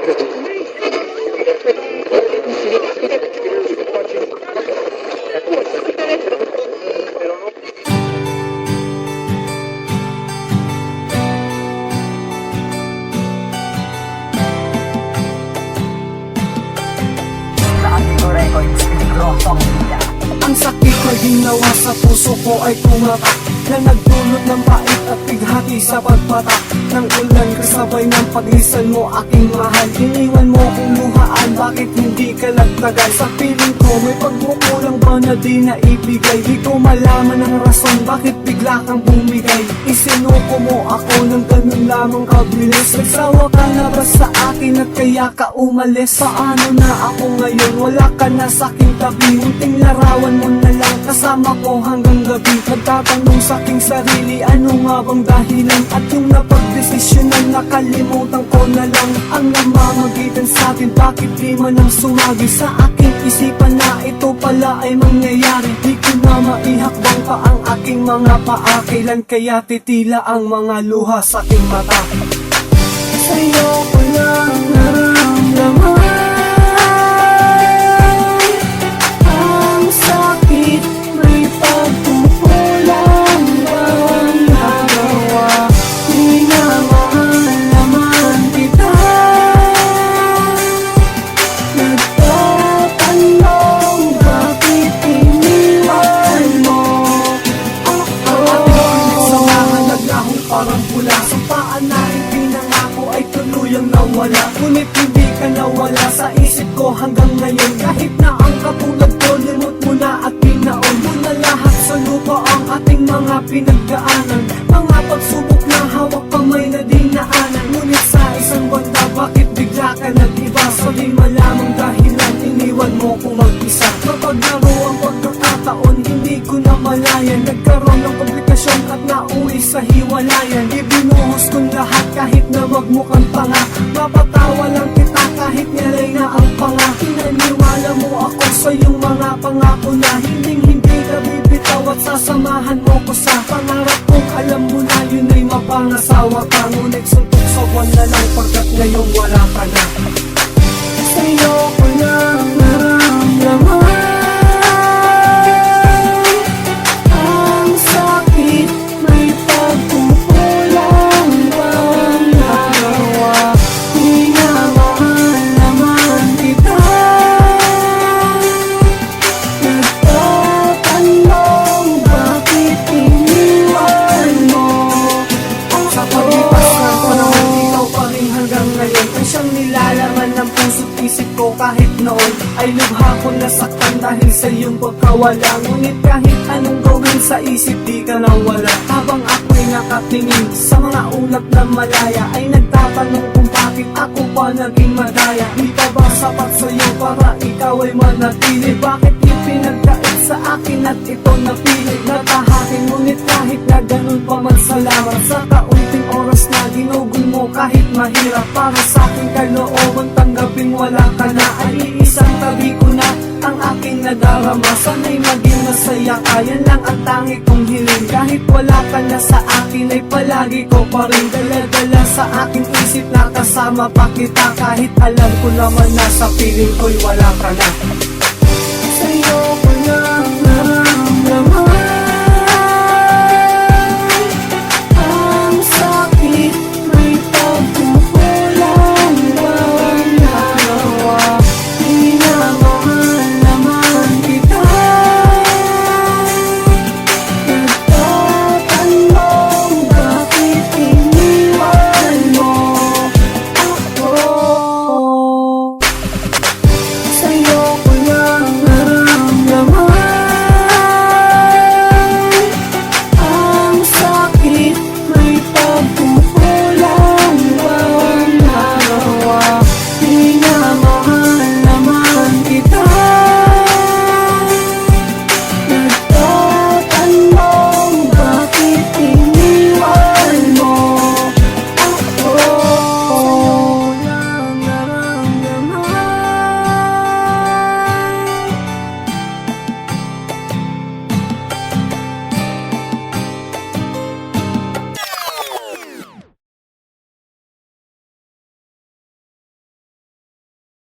Ang sakit na ginawa sa puso ko ay tumatak, na nagdulot ng pait at bighati sa pagpatak ng ulan kasabay ng paglisan mo aking mahal. Iniwan mo kong luhaan, bakit hindi ka nagtagal? Sa piling ko may pagkukulang ba na di naibigay? Di ko malaman ang rason, bakit bigla kang bumigay? Isinuko mo ako ng ganun lamang kabilis. Nagsawa ka na ba sa akin at kaya ka umalis? Paano na ako ngayon? Wala ka na sa aking tabi. Munting larawan mo na lang kasama ko hanggang gabi. Nagtatanong sa aking sarili, ano nga bang dahilan? At yung napagdesisyonan, nakalimutan ko na lang ang namamagitan sa atin. Bakit di man ang sumagi sa aking isipan na ito pala ay mangyayari? Di ko na maihakbang pa ang aking mga paa. Kailan kaya titila ang mga luha sa aking mata? Sa'yo ko lang nararamdaman ang sakit, may pagkukulang bang nagawa? Minamahal naman kita, nagtatanong bakit iniwan mo ako? Sa mga naglahong parang pula, sumpaan na ipinangako ay tuluyang nawala. Ngunit hindi ka nawala sa isip ko hanggang ngayon. Kahit na ang katulad ko, limot mo na at pinaon mo na lahat sa lupa ang ating mga pinagdaanan. Mga pagsubok na hawak kamay na dinaanan. Ngunit sa isang banda, bakit bigla ka nag-iba? Sa di malamang dahilan, iniwan mo ko mag-isa. Mapaglaro ang pagkakataon, hindi ko na malayan. Nagkaroon ng komplikasyon at nauwi sa hiwalayan. Ibinuhos kong lahat kahit na magmukhang tanga. Mapatawa lang kita kahit nilay na ang panga. Pinaniwala mo ako sa iyong mga pangako na hindi ka bibitaw at sasamahan mo ko sa pangarap kong alam mo na yun ay mapangasawa ka. Ngunit suntok sa buwan na lang pagkat ngayong wala ka na. Sa'yo ko lang nararamdaman ang sakit, may pagkukulang bang nagawa? Minamahal naman kita, nagtatanong bakit iniwan mo ako? Sa paglipas ng panahon, ikaw pa rin hanggang ngayon ang siyang nilalaman ng puso't isip ko. Kahit noon ay lubha ko nasaktan dahil sa iyong pagkawala. Ngunit kahit anong gawin sa isip, di ka nawala. Habang ako'y nakatingin sa mga ulap na malaya, ay nagtatanong kung bakit ako pa naging madaya. Di pa ba sapat sa'yo para ikaw ay manatili? Bakit ipinagkait sa akin at ito napili? Natahakin, ngunit kahit na ganun pa man, salamat sa kaunting oras na ginugol mo kahit mahirap. Para sa aking kalooban, tanggapin wala ka na. Ay iisang tabi ko na ang aking nadarama. Sana'y maging masaya ka, yan lang ang tangi kong hiling. Kahit wala ka na sa akin ay palagi ko pa rin dala-dala sa aking isip na kasama pa kita. Kahit alam ko naman na sa piling ko'y wala ka na.